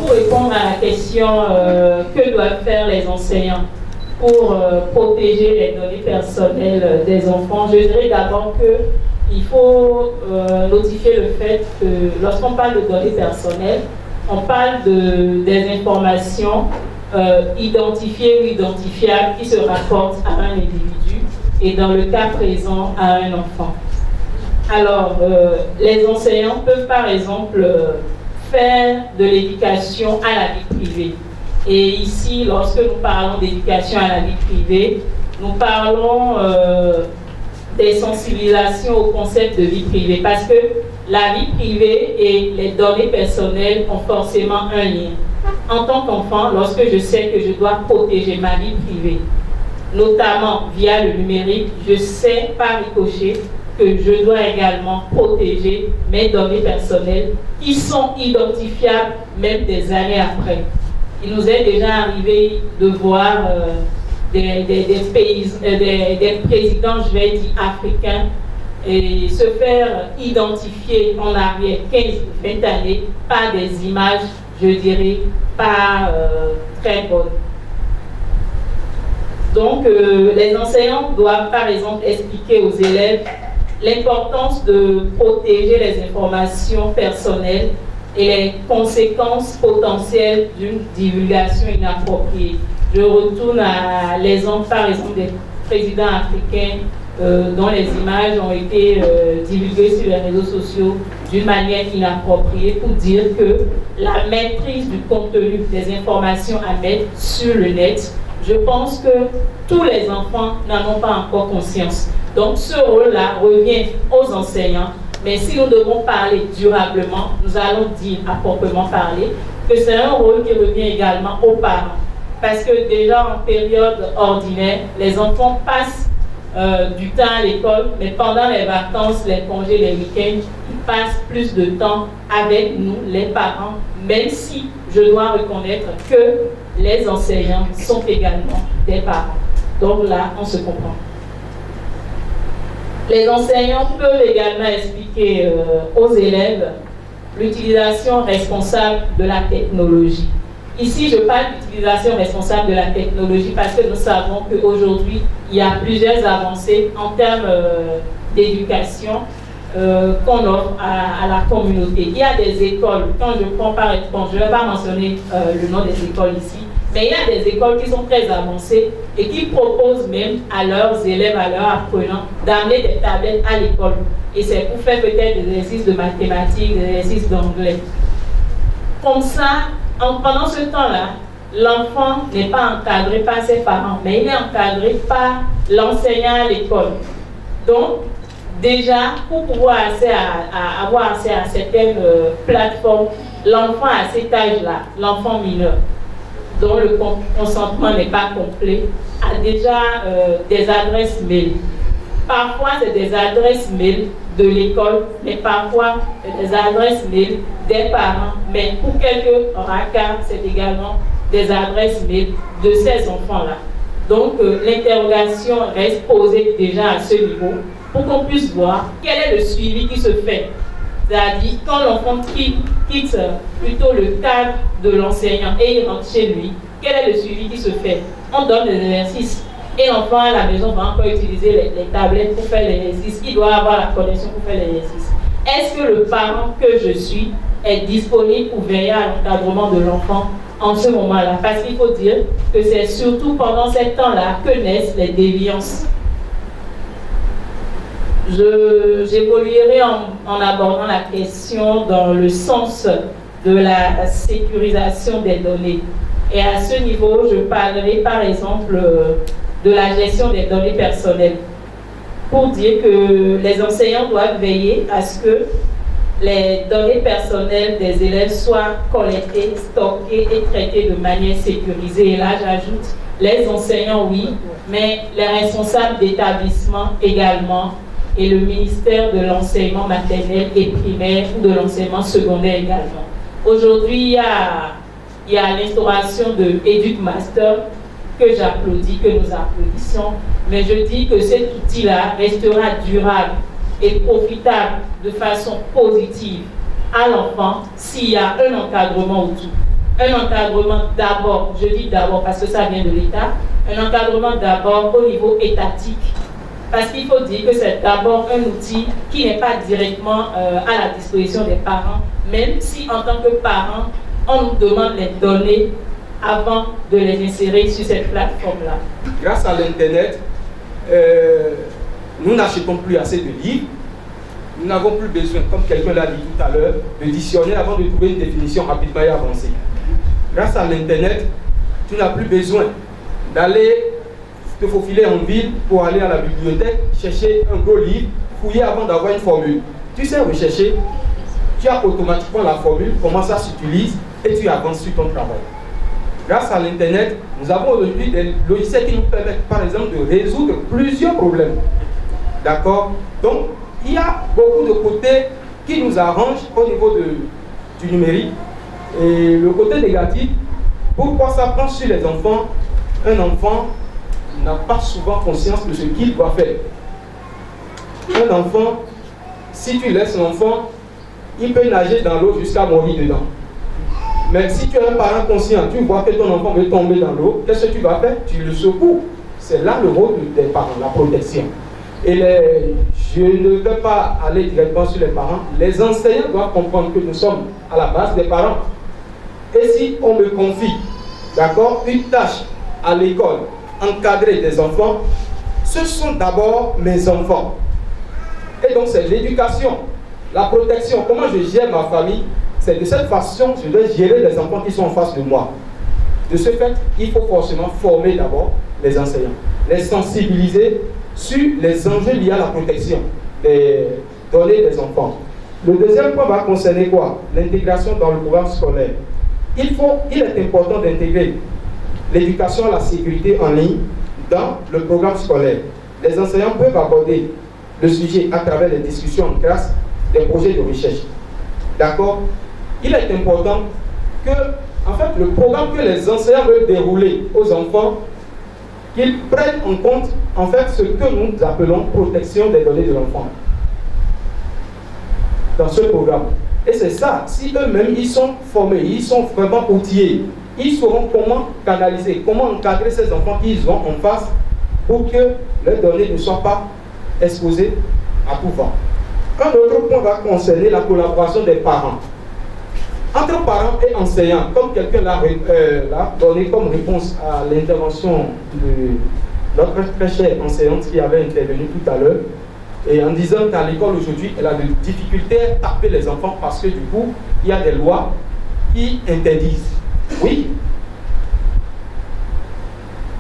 pour répondre à la question que doivent faire les enseignants pour protéger les données personnelles des enfants, je dirais d'abord qu'il faut notifier le fait que lorsqu'on parle de données personnelles, on parle des informations identifiées ou identifiables qui se rapportent à un individu et dans le cas présent à un enfant. Alors, les enseignants peuvent par exemple faire de l'éducation à la vie privée. Et ici, lorsque nous parlons d'éducation à la vie privée, nous parlons des sensibilisations au concept de vie privée, parce que la vie privée et les données personnelles ont forcément un lien. En tant qu'enfant, lorsque je sais que je dois protéger ma vie privée, notamment via le numérique, je sais par ricochet que je dois également protéger mes données personnelles qui sont identifiables même des années après. Il nous est déjà arrivé de voir des présidents, je vais dire africains, et se faire identifier en arrière 15 ou 20 années par des images, je dirais, pas très bonnes. Donc, les enseignants doivent par exemple expliquer aux élèves l'importance de protéger les informations personnelles et les conséquences potentielles d'une divulgation inappropriée. Je retourne à l'exemple, par exemple, des présidents africains dont les images ont été divulguées sur les réseaux sociaux d'une manière inappropriée, pour dire que la maîtrise du contenu des informations à mettre sur le net, je pense que tous les enfants n'en ont pas encore conscience. Donc ce rôle-là revient aux enseignants, mais si nous devons parler durablement, nous allons dire à proprement parler que c'est un rôle qui revient également aux parents. Parce que déjà en période ordinaire, les enfants passent du temps à l'école, mais pendant les vacances, les congés, les week-ends, ils passent plus de temps avec nous, les parents, même si je dois reconnaître que les enseignants sont également des parents. Donc là, on se comprend. Les enseignants peuvent également expliquer aux élèves l'utilisation responsable de la technologie. Ici, je parle d'utilisation responsable de la technologie parce que nous savons qu'aujourd'hui, il y a plusieurs avancées en termes d'éducation qu'on offre à la communauté. Il y a des écoles, quand je prends par exemple, je ne vais pas mentionner le nom des écoles ici, mais il y a des écoles qui sont très avancées et qui proposent même à leurs élèves, à leurs apprenants, d'amener des tablettes à l'école. Et c'est pour faire peut-être des exercices de mathématiques, des exercices d'anglais. Comme ça, pendant ce temps-là, l'enfant n'est pas encadré par ses parents, mais il est encadré par l'enseignant à l'école. Donc, déjà, pour pouvoir avoir accès à certaines plateformes, l'enfant à cet âge-là, l'enfant mineur, dont le consentement n'est pas complet, a déjà des adresses mail. Parfois, c'est des adresses mail de l'école, mais parfois, c'est des adresses mail des parents. Mais pour quelques rares cas, c'est également des adresses mail de ces enfants-là. Donc, l'interrogation reste posée déjà à ce niveau pour qu'on puisse voir quel est le suivi qui se fait. C'est-à-dire, quand l'enfant quitte plutôt le cadre de l'enseignant et il rentre chez lui, quel est le suivi qui se fait? On donne des exercices. Et l'enfant à la maison va encore utiliser les tablettes pour faire l'exercice. Il doit avoir la connexion pour faire l'exercice. Est-ce que le parent que je suis est disponible pour veiller à l'encadrement de l'enfant en ce moment-là? Parce qu'il faut dire que c'est surtout pendant ce temps-là que naissent les déviances. J'évoluerai en abordant la question dans le sens de la sécurisation des données. Et à ce niveau, je parlerai par exemple de la gestion des données personnelles, pour dire que les enseignants doivent veiller à ce que les données personnelles des élèves soient collectées, stockées et traitées de manière sécurisée. Et là, j'ajoute les enseignants, oui, mais les responsables d'établissement également, et le ministère de l'enseignement maternel et primaire ou de l'enseignement secondaire également. Aujourd'hui, il y a l'instauration de EducMaster, que j'applaudis, que nous applaudissons, mais je dis que cet outil-là restera durable et profitable de façon positive à l'enfant s'il y a un encadrement autour. un encadrement d'abord, je dis d'abord parce que ça vient de l'État, un encadrement d'abord au niveau étatique. Parce qu'il faut dire que c'est d'abord un outil qui n'est pas directement à la disposition des parents, même si en tant que parents, on nous demande les données avant de les insérer sur cette plateforme-là. Grâce à l'Internet, nous n'achetons plus assez de livres. Nous n'avons plus besoin, comme quelqu'un l'a dit tout à l'heure, de dictionnaire avant de trouver une définition rapidement et avancée. Grâce à l'Internet, tu n'as plus besoin d'aller te faufiler en ville pour aller à la bibliothèque, chercher un gros livre, fouiller avant d'avoir une formule. Tu sais rechercher, tu as automatiquement la formule, comment ça s'utilise et tu avances sur ton travail. Grâce à l'Internet, nous avons aujourd'hui des logiciels qui nous permettent, par exemple, de résoudre plusieurs problèmes. D'accord? Donc, il y a beaucoup de côtés qui nous arrangent au niveau du numérique. Et le côté négatif, pourquoi ça prend sur les enfants? Un enfant n'a pas souvent conscience de ce qu'il doit faire. Un enfant, si tu laisses l'enfant, il peut nager dans l'eau jusqu'à mourir dedans. Mais si tu es un parent conscient, tu vois que ton enfant veut tomber dans l'eau, qu'est-ce que tu vas faire? Tu le secoues. C'est là le rôle des parents, la protection. Et je ne vais pas aller directement sur les parents. Les enseignants doivent comprendre que nous sommes à la base des parents. Et si on me confie, d'accord, une tâche à l'école, encadrer des enfants, ce sont d'abord mes enfants. Et donc c'est l'éducation, la protection. Comment je gère ma famille? C'est de cette façon que je dois gérer les enfants qui sont en face de moi. De ce fait, il faut forcément former d'abord les enseignants, les sensibiliser sur les enjeux liés à la protection des données des enfants. Le deuxième point va concerner quoi? L'intégration dans le programme scolaire. Il est important d'intégrer l'éducation à la sécurité en ligne dans le programme scolaire. Les enseignants peuvent aborder le sujet à travers les discussions en classe, des projets de recherche. D'accord? Il est important que, en fait, le programme que les enseignants veulent dérouler aux enfants, qu'ils prennent en compte, en fait, ce que nous appelons protection des données de l'enfant. Dans ce programme. Et c'est ça, si eux-mêmes, ils sont formés, ils sont vraiment outillés, ils sauront comment canaliser, comment encadrer ces enfants qu'ils ont en face pour que leurs données ne soient pas exposées à tout vent. Un autre point va concerner la collaboration des parents. Entre parents et enseignants, comme quelqu'un l'a donné comme réponse à l'intervention de notre très chère enseignante qui avait intervenu tout à l'heure, et en disant qu'à l'école aujourd'hui, elle a des difficultés à taper les enfants parce que du coup, il y a des lois qui interdisent. Oui,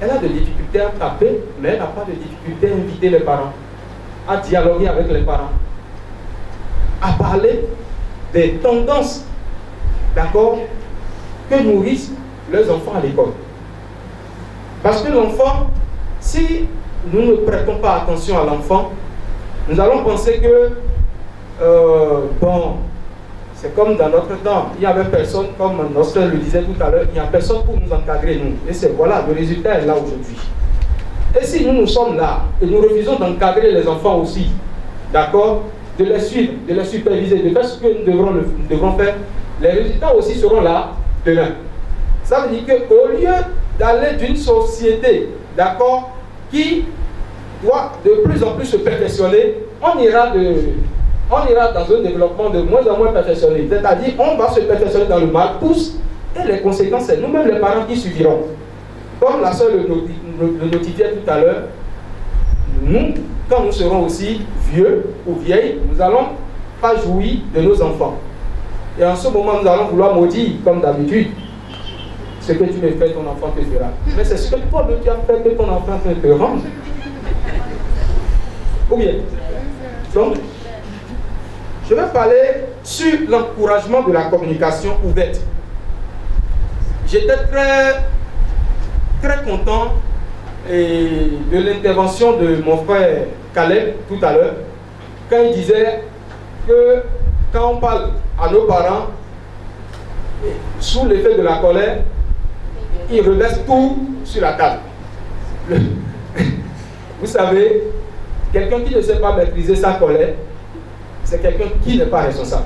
elle a des difficultés à taper, mais elle n'a pas de difficulté à inviter les parents, à dialoguer avec les parents, à parler des tendances, d'accord, que nourrissent leurs enfants à l'école. Parce que l'enfant, si nous ne prêtons pas attention à l'enfant, nous allons penser que, bon, c'est comme dans notre temps, il n'y avait personne, comme notre soeur le disait tout à l'heure, il n'y a personne pour nous encadrer, nous. Et c'est voilà, le résultat est là aujourd'hui. Et si nous sommes là, et nous refusons d'encadrer les enfants aussi, d'accord, de les suivre, de les superviser, de faire ce que nous devrons faire, les résultats aussi seront là demain. Ça veut dire qu'au lieu d'aller d'une société, d'accord, qui doit de plus en plus se perfectionner, on ira dans un développement de moins en moins perfectionné. C'est-à-dire, on va se perfectionner dans le mal tous, et les conséquences, c'est nous-mêmes les parents qui suivirons. Comme la soeur le notifiait tout à l'heure, nous, quand nous serons aussi vieux ou vieilles, nous n'allons pas jouir de nos enfants. Et en ce moment, nous allons vouloir maudire, comme d'habitude, ce que tu me fais, ton enfant te fera. Mais c'est ce que toi, tu as fait que ton enfant te rend. Ou bien. Donc, je vais parler sur l'encouragement de la communication ouverte. J'étais très content de l'intervention de mon frère Caleb tout à l'heure, quand il disait que quand on parle à nos parents, sous l'effet de la colère, ils reversent tout sur la table. Vous savez, quelqu'un qui ne sait pas maîtriser sa colère, c'est quelqu'un qui n'est pas responsable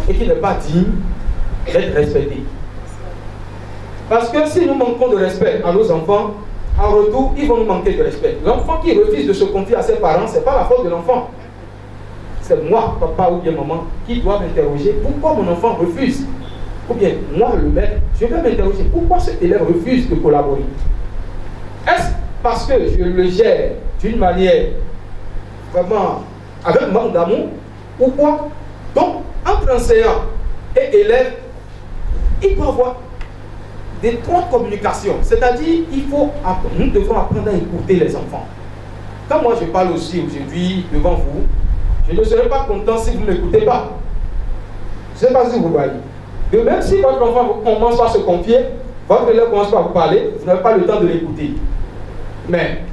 et qui n'est pas digne d'être respecté. Parce que si nous manquons de respect à nos enfants, en retour, ils vont nous manquer de respect. L'enfant qui refuse de se confier à ses parents, ce n'est pas la faute de l'enfant. C'est moi, papa ou bien maman, qui dois m'interroger pourquoi mon enfant refuse. Ou bien moi, le maître, je vais m'interroger pourquoi cet élève refuse de collaborer. Est-ce parce que je le gère d'une manière vraiment avec manque d'amour ou quoi? Donc, entre enseignant et élève, il doit y avoir d'étroites communications. C'est-à-dire, nous devons apprendre à écouter les enfants. Quand moi je parle aussi aujourd'hui devant vous, je ne serai pas content si vous ne m'écoutez pas. Je ne sais pas si vous voyez. De même si votre enfant commence par se confier, votre élève commence par vous parler, vous n'avez pas le temps de l'écouter. Mais,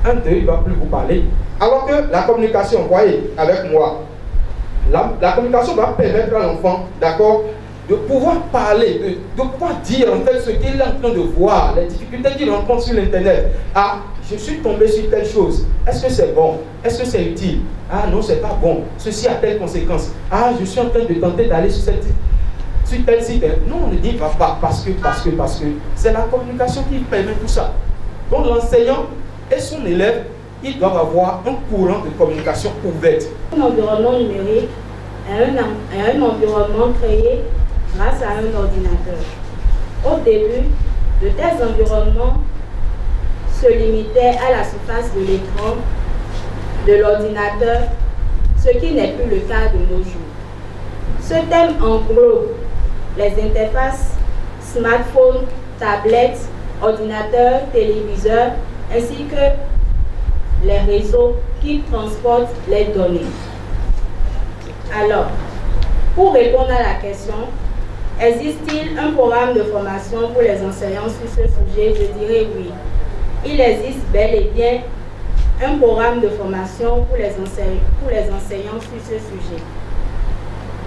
un d'eux, il ne va plus vous parler. Alors que la communication, vous voyez, avec moi, la communication va permettre à l'enfant, d'accord, de pouvoir parler, de pouvoir dire en fait ce qu'il est en train de voir, les difficultés qu'il rencontre sur l'internet. Ah, je suis tombé sur telle chose. Est-ce que c'est bon? Est-ce que c'est utile? Ah non, c'est pas bon. Ceci a telle conséquence. Ah, je suis en train de tenter d'aller sur tel site. Non, on ne dit pas parce que. C'est la communication qui permet tout ça. Donc l'enseignant et son élève, ils doivent avoir un courant de communication ouverte. Un environnement numérique est un environnement créé grâce à un ordinateur. Au début, de tels environnements se limitaient à la surface de l'écran de l'ordinateur, ce qui n'est plus le cas de nos jours. Ce thème englobe les interfaces smartphones, tablettes, ordinateurs, téléviseurs, ainsi que les réseaux qui transportent les données. Alors, pour répondre à la question, existe-t-il un programme de formation pour les enseignants sur ce sujet? Je dirais oui. Il existe bel et bien un programme de formation pour les enseignants sur ce sujet.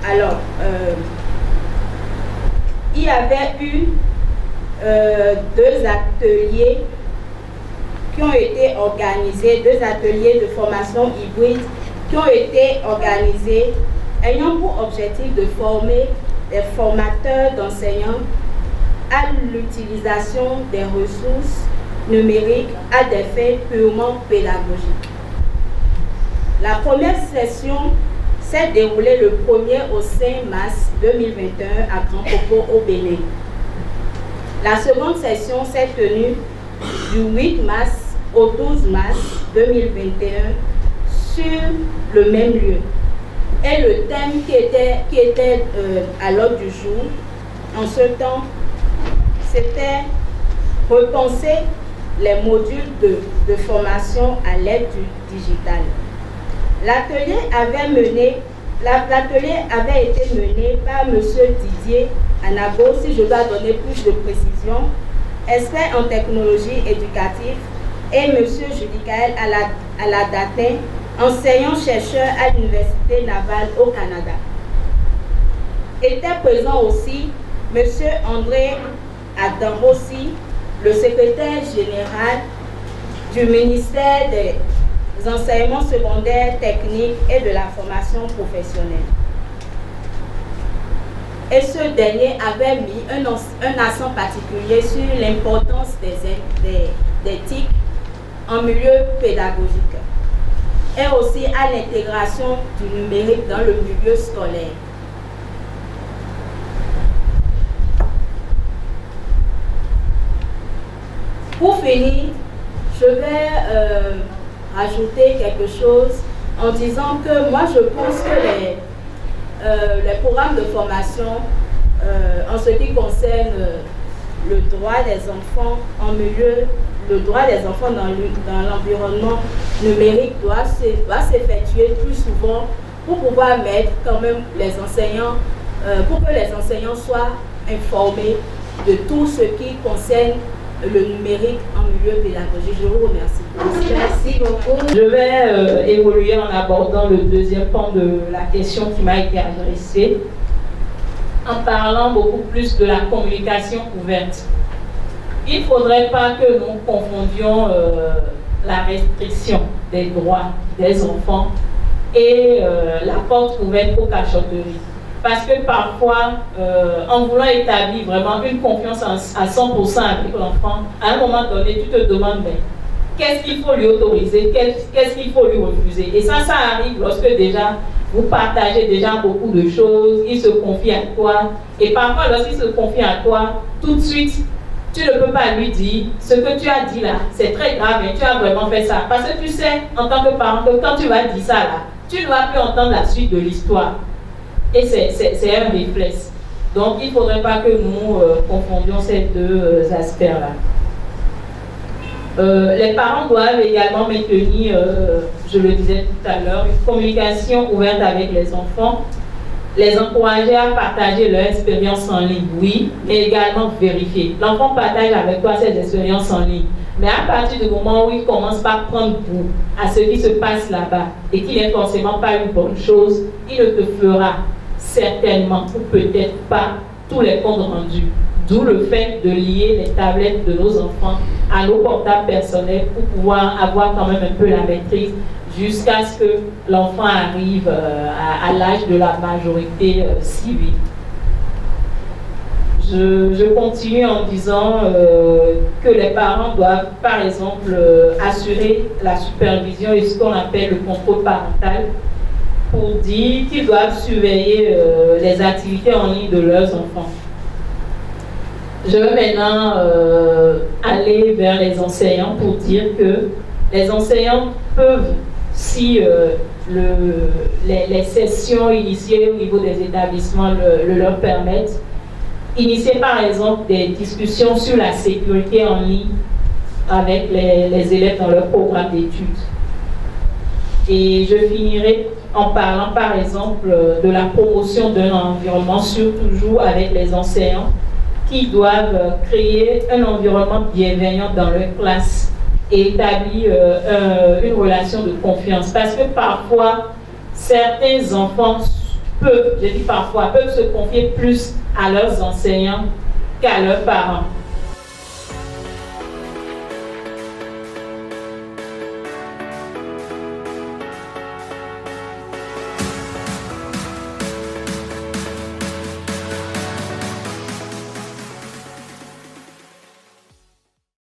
Alors, il y avait eu deux ateliers qui ont été organisés, deux ateliers de formation hybride qui ont été organisés ayant pour objectif de former des formateurs d'enseignants à l'utilisation des ressources numériques à des fins purement pédagogiques. La première session s'est déroulée le 1er au 5 mars 2021 à Grand Popo au Bénin. La seconde session s'est tenue du 8 mars au 12 mars 2021 sur le même lieu. Et le thème qui était à l'ordre du jour en ce temps, c'était repenser les modules de formation à l'aide du digital. L'atelier avait été mené par M. Didier Anago, si je dois donner plus de précision, expert en technologie éducative, et M. Judicaël Aladatin, enseignant-chercheur à l'Université navale au Canada. Était présent aussi M. André Adanrossi, le secrétaire général du ministère des enseignements secondaires, techniques et de la formation professionnelle. Et ce dernier avait mis un accent particulier sur l'importance des TIC en milieu pédagogique et aussi à l'intégration du numérique dans le milieu scolaire. Pour finir, je vais rajouter quelque chose en disant que moi je pense que les programmes de formation en ce qui concerne le droit des enfants en milieu, le droit des enfants dans l'environnement numérique doit s'effectuer plus souvent pour pouvoir mettre quand même les enseignants, pour que les enseignants soient informés de tout ce qui concerne le numérique en milieu pédagogique. Je vous remercie. Merci beaucoup. Je vais évoluer en abordant le deuxième pan de la question qui m'a été adressée, en parlant beaucoup plus de la communication ouverte. Il ne faudrait pas que nous confondions la restriction des droits des enfants et la porte ouverte aux cachotteries. Parce que parfois, en voulant établir vraiment une confiance à 100% avec l'enfant, à un moment donné, tu te demandes, mais qu'est-ce qu'il faut lui autoriser, qu'est-ce qu'il faut lui refuser. Et ça arrive lorsque déjà vous partagez déjà beaucoup de choses, il se confie à toi. Et parfois, lorsqu'il se confie à toi, tout de suite, tu ne peux pas lui dire ce que tu as dit là, c'est très grave et tu as vraiment fait ça. Parce que tu sais, en tant que parent, que quand tu vas dire ça là, tu ne vas plus entendre la suite de l'histoire. Et c'est un réflexe. Donc, il ne faudrait pas que nous confondions ces deux aspects-là. Les parents doivent également maintenir, je le disais tout à l'heure, une communication ouverte avec les enfants, les encourager à partager leur expérience en ligne, oui, mais également vérifier. L'enfant partage avec toi ses expériences en ligne, mais à partir du moment où il commence par prendre goût à ce qui se passe là-bas et qu'il n'est forcément pas une bonne chose, il ne te fera certainement ou peut-être pas tous les comptes rendus. D'où le fait de lier les tablettes de nos enfants à nos portables personnels pour pouvoir avoir quand même un peu la maîtrise jusqu'à ce que l'enfant arrive à l'âge de la majorité civile. Je continue en disant que les parents doivent, par exemple, assurer la supervision et ce qu'on appelle le contrôle parental, pour dire qu'ils doivent surveiller les activités en ligne de leurs enfants. Je veux maintenant aller vers les enseignants pour dire que les enseignants peuvent, si les sessions initiées au niveau des établissements le leur permettent, initier par exemple des discussions sur la sécurité en ligne avec les élèves dans leur programme d'études. Et je finirai en parlant par exemple de la promotion d'un environnement sûr, toujours avec les enseignants, qui doivent créer un environnement bienveillant dans leur classe et établir une relation de confiance. Parce que parfois, certains enfants peuvent, je dis parfois, peuvent se confier plus à leurs enseignants qu'à leurs parents.